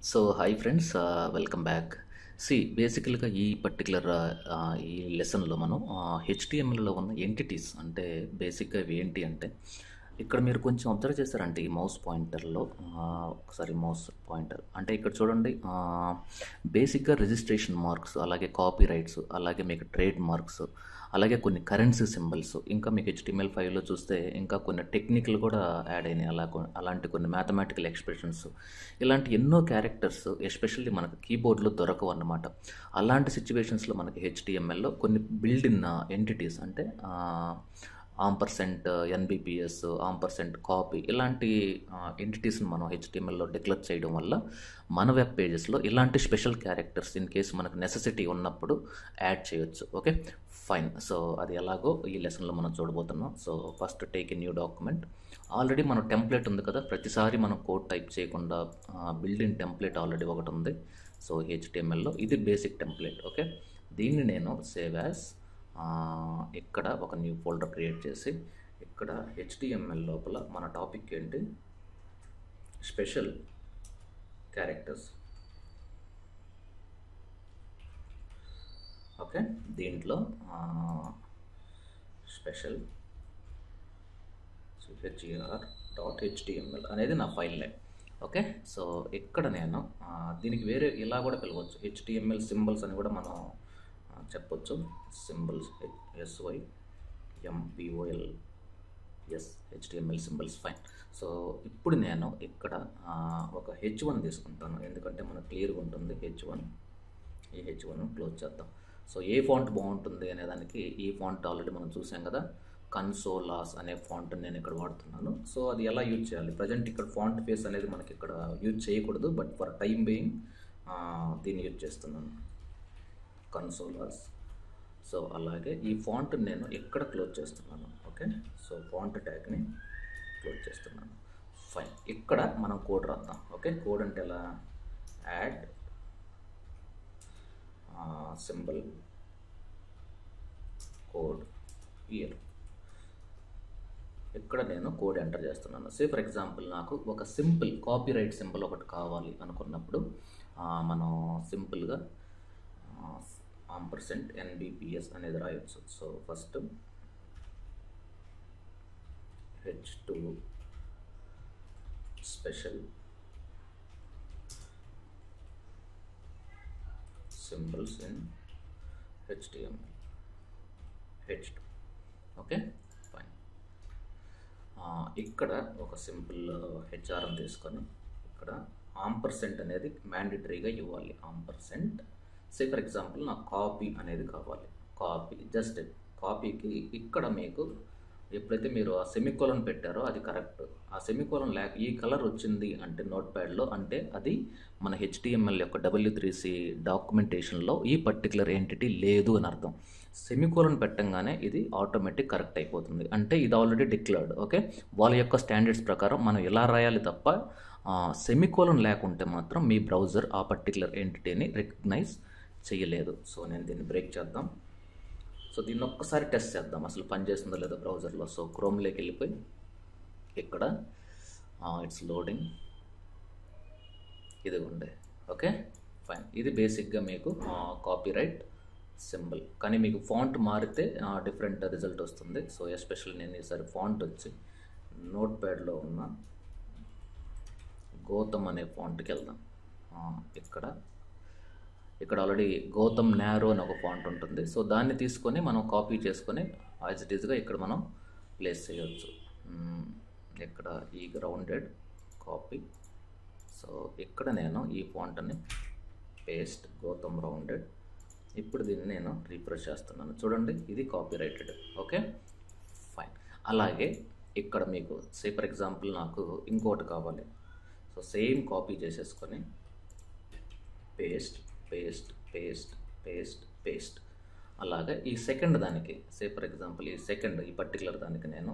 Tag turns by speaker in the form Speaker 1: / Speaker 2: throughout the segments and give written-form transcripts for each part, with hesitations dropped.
Speaker 1: So hi friends, welcome back. బేసికల్గా ఈ particular ఈ లెసన్లో మనం హెచ్టిఎంఎల్లో ఉన్న ఎంటిటీస్ అంటే బేసిక్గా ఇవి ఏంటి అంటే ఇక్కడ మీరు కొంచెం అబ్జర్వ్ చేశారంటే ఈ మౌస్ పాయింటర్లో ఒకసారి మౌస్ పాయింటర్ అంటే ఇక్కడ చూడండి, బేసిక్గా రిజిస్ట్రేషన్ మార్క్స్, అలాగే కాపీ రైట్స్, అలాగే మీకు ట్రేడ్ మార్క్స్, అలాగే కొన్ని కరెన్సీ సింబల్స్, ఇంకా మీకు HTML5లో చూస్తే ఇంకా కొన్ని టెక్నికల్ కూడా యాడ్ అయినాయి. అలాంటి కొన్ని మ్యాథమెటికల్ ఎక్స్ప్రెషన్స్, ఇలాంటి ఎన్నో క్యారెక్టర్స్ ఎస్పెషల్లీ మనకు కీబోర్డ్లో దొరకవు అన్నమాట. అలాంటి సిచ్యువేషన్స్లో మనకి HTMLలో కొన్ని బిల్డ్ ఇన్ ఎంటిటీస్ అంటే %NBPS, $కాపీ, ఇలాంటి ఎంటిటీస్ని మనం HTMLలో డిక్లేర్ చేయడం వల్ల మన వెబ్ పేజెస్లో ఇలాంటి స్పెషల్ క్యారెక్టర్స్ ఇన్ కేసు మనకు నెసెసిటీ ఉన్నప్పుడు యాడ్ చేయొచ్చు. Okay, fine. సో అది ఎలాగో ఈ లెసన్లో మనం చూడబోతున్నాం. So first take a new document. Already మన టెంప్లెట్ ఉంది కదా, ప్రతిసారి మనం కోడ్ టైప్ చేయకుండా బిల్డ్ ఇన్ టెంప్లెట్ ఆల్రెడీ ఒకటి ఉంది. సో HTMLలో ఇది బేసిక్ టెంప్లెట్. ఓకే, దీన్ని నేను సేవ్ యాజ్ ఇక్కడ ఒక న్యూ ఫోల్డర్ క్రియేట్ చేసి ఇక్కడ HTML లోపల మన టాపిక్ ఏంటి, స్పెషల్ క్యారెక్టర్స్. ఓకే, దీంట్లో స్పెషల్ HTML అనేది నా ఫైల్ నేమ్. ఓకే, సో ఇక్కడ నేను దీనికి వేరే ఇలా కూడా పిలవచ్చు, HTML సింబల్స్ అని కూడా మనం చెప్పొచ్చు. Symbols SYMBOLS HTML symbols, fine. So ఇప్పుడు నేను ఇక్కడ ఒక H1 తీసుకుంటాను, ఎందుకంటే మనకు క్లియర్గా ఉంటుంది H1. ఈ H1 క్లోజ్ చేద్దాం. సో ఏ ఫాంట్ బాగుంటుంది అనే దానికి ఈ ఫాంట్ ఆల్రెడీ మనం చూసాం కదా, కన్సోలాస్ అనే ఫాంట్ నేను ఇక్కడ వాడుతున్నాను. సో అది ఎలా యూజ్ చేయాలి, ప్రజెంట్ ఇక్కడ ఫాంట్ ఫేస్ అనేది మనకి ఇక్కడ యూజ్ చేయకూడదు, బట్ ఫర్ టైం బీయింగ్ దీన్ని యూజ్ చేస్తున్నాను, కన్సోలాస్. సో అలాగే ఈ ఫాంట్ నేను ఎక్కడ క్లోజ్ చేస్తున్నాను. ఓకే, సో ఫాంట్ ట్యాగ్ని క్లోజ్ చేస్తున్నాను, ఫైన్. ఇక్కడ మనం కోడ్ రాద్దాం. ఓకే, కోడ్ అంటే ఎలా, యాడ్ సింబల్ కోడ్ ఇయర్. ఇక్కడ నేను కోడ్ ఎంటర్ చేస్తున్నాను. ఫర్ ఎగ్జాంపుల్ నాకు ఒక సింపుల్ కాపీరైట్ సింబల్ ఒకటి కావాలి అనుకున్నప్పుడు మనం సింపుల్గా %NBPS అనేది రాయొచ్చు. So first H2 special symbols in HTML H2. Okay, fine. ఇక్కడ ఒక సింపుల్ HRM తీసుకొని ఇక్కడ % అనేది మ్యాండేటరీగా ఇవ్వాలి. ఫర్ ఎగ్జాంపుల్ నాకు కాపీ అనేది కావాలి. కాపీ, జస్ట్ కాపీకి ఇక్కడ మీకు ఎప్పుడైతే మీరు ఆ సెమికోలన్ పెట్టారో అది కరెక్ట్. ఆ సెమికోలన్ ఈ కలర్ వచ్చింది అంటే నోట్ ప్యాడ్లో, అంటే అది మన HTML యొక్క W3C డాక్యుమెంటేషన్లో ఈ పర్టికులర్ ఎంటిటీ లేదు అని అర్థం. సెమికోలన్ పెట్టంగానే ఇది ఆటోమేటిక్ కరెక్ట్ అయిపోతుంది, అంటే ఇది ఆల్రెడీ డిక్లేర్డ్. ఓకే, వాళ్ళ యొక్క స్టాండర్డ్స్ ప్రకారం మనం ఇలా రాయాలి తప్ప సెమికోలన్ లేకుంటే మాత్రం మీ బ్రౌజర్ ఆ పర్టికులర్ ఎంటిటీని రికగ్నైజ్ చేయలేదు. సో నేను దీన్ని బ్రేక్ చేద్దాం. సో దీన్ని ఒక్కసారి టెస్ట్ చేద్దాం అసలు పనిచేస్తుందో లేదో బ్రౌజర్లో. సో క్రోమ్లోకి వెళ్ళిపోయి ఇక్కడ ఇట్స్ లోడింగ్, ఇదిగోండి. Okay, fine. ఇది బేసిక్గా మీకు కాపీరైట్ సింబల్, కానీ మీకు ఫాంట్ మారితే డిఫరెంట్ రిజల్ట్ వస్తుంది. సో ఎస్పెషల్లీ నేను ఈసారి ఫాంట్ వచ్చి నోట్ ప్యాడ్లో ఉన్న గౌతమ్ అనే ఫాంట్కి వెళ్దాం. ఇక్కడ ఆల్రెడీ గౌతమ్ నారో అని ఒక ఫాంట్ ఉంటుంది. సో దాన్ని తీసుకొని మనం కాపీ చేసుకొని యాజ్ ఇట్ ఈజ్గా ఇక్కడ మనం ప్లేస్ చేయవచ్చు. ఇక్కడ ఈ గ్రౌండెడ్ కాపీ. సో ఇక్కడ నేను ఈ ఫాంట్ని పేస్ట్, గౌతమ్ రౌండెడ్. ఇప్పుడు దీన్ని నేను రీఫ్రెష్ చేస్తున్నాను, చూడండి ఇది కాపీ రైటెడ్. Okay, fine. అలాగే ఇక్కడ మీకు ఫర్ ఎగ్జాంపుల్ నాకు ఇంకోటి కావాలి. సో సేమ్ కాపీ చేసేసుకొని paste paste paste paste paste. అలాగే ఈ సెకండ్ దానికి ఫర్ ఎగ్జాంపుల్ ఈ పర్టికులర్ దానికి నేను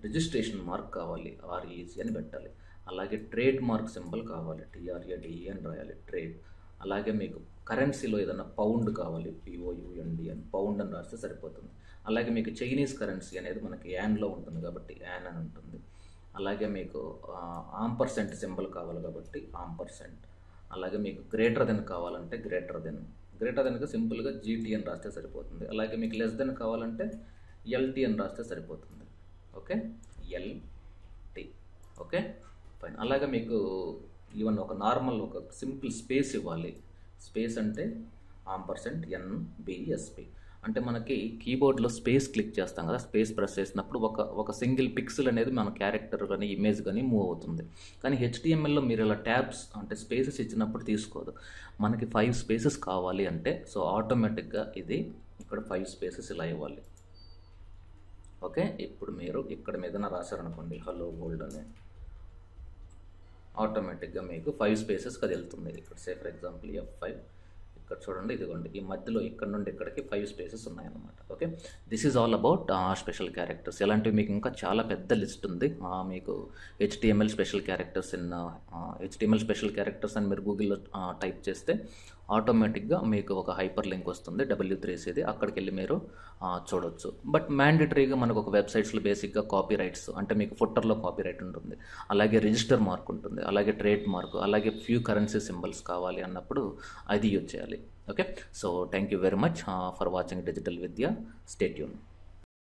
Speaker 1: రిజిస్ట్రేషన్ మార్క్ కావాలి, REG అని పెట్టాలి. అలాగే ట్రేడ్ మార్క్ సింబల్ కావాలి, TRADE అని రాయాలి, ట్రేడ్. అలాగే మీకు కరెన్సీలో ఏదైనా పౌండ్ కావాలి, POUND అని, పౌండ్ అని రాస్తే సరిపోతుంది. అలాగే మీకు చైనీస్ కరెన్సీ అనేది మనకి యాన్లో ఉంటుంది కాబట్టి యాన్ అని ఉంటుంది. అలాగే మీకు ఆంపర్సెంట్ సింబల్ కావాలి కాబట్టి ఆంపర్సెంట్. అలాగే మీకు గ్రేటర్ దెన్ కావాలంటే గ్రేటర్ దెన్కి సింపుల్గా జీటీ అని రాస్తే సరిపోతుంది. అలాగే మీకు లెస్ దెన్ కావాలంటే ఎల్టీ అని రాస్తే సరిపోతుంది. Okay, LT. Okay fine. అలాగే మీకు ఈవెన్ ఒక నార్మల్ ఒక సింపుల్ స్పేస్ ఇవ్వాలి. స్పేస్ అంటే $NBSP. అంటే మనకి కీబోర్డ్లో స్పేస్ క్లిక్ చేస్తాం కదా, స్పేస్ ప్రెస్ చేసినప్పుడు ఒక సింగిల్ పిక్సెల్ అనేది మన క్యారెక్టర్ కానీ ఇమేజ్ కానీ మూవ్ అవుతుంది. కానీ HTMLలో మీరు ఇలా ట్యాబ్స్ అంటే స్పేసెస్ ఇచ్చినప్పుడు తీసుకోదు. మనకి 5 స్పేసెస్ కావాలి అంటే సో ఆటోమేటిక్గా ఇది ఇక్కడ 5 స్పేసెస్ ఇలా ఇవ్వాలి. ఓకే, ఇప్పుడు మీరు ఇక్కడ మీద రాశారనుకోండి హలో వరల్డ్ అని, ఆటోమేటిక్గా మీకు 5 స్పేసెస్కి అది వెళ్తుంది. ఇక్కడ సే ఫర్ ఎగ్జాంపుల్ F5, ఇక్కడ చూడండి, ఇదిగోండి ఈ మధ్యలో ఇక్కడ నుండి ఇక్కడికి 5 స్పేసెస్ ఉన్నాయన్నమాట. Okay, this is all about special characters. ఇలాంటివి మీకు ఇంకా చాలా పెద్ద లిస్ట్ ఉంది. మీకు HTML స్పెషల్ క్యారెక్టర్స్ అని మీరు గూగుల్లో టైప్ చేస్తే ఆటోమేటిక్గా మీకు ఒక హైపర్ లింక్ వస్తుంది W3C, అక్కడికి వెళ్ళి మీరు చూడొచ్చు. బట్ మ్యాండేటరీగా మనకు ఒక వెబ్సైట్స్లో బేసిక్గా కాపీ రైట్స్ అంటే మీకు ఫుట్టర్లో కాపీ రైట్ ఉంటుంది, అలాగే రిజిస్టర్ మార్క్ ఉంటుంది, అలాగే ట్రేడ్ మార్క్, అలాగే ఫ్యూ కరెన్సీ సింబల్స్ కావాలి అన్నప్పుడు అది యూజ్ చేయాలి. Okay, so thank you very much for watching digital Vidya. Stay tune.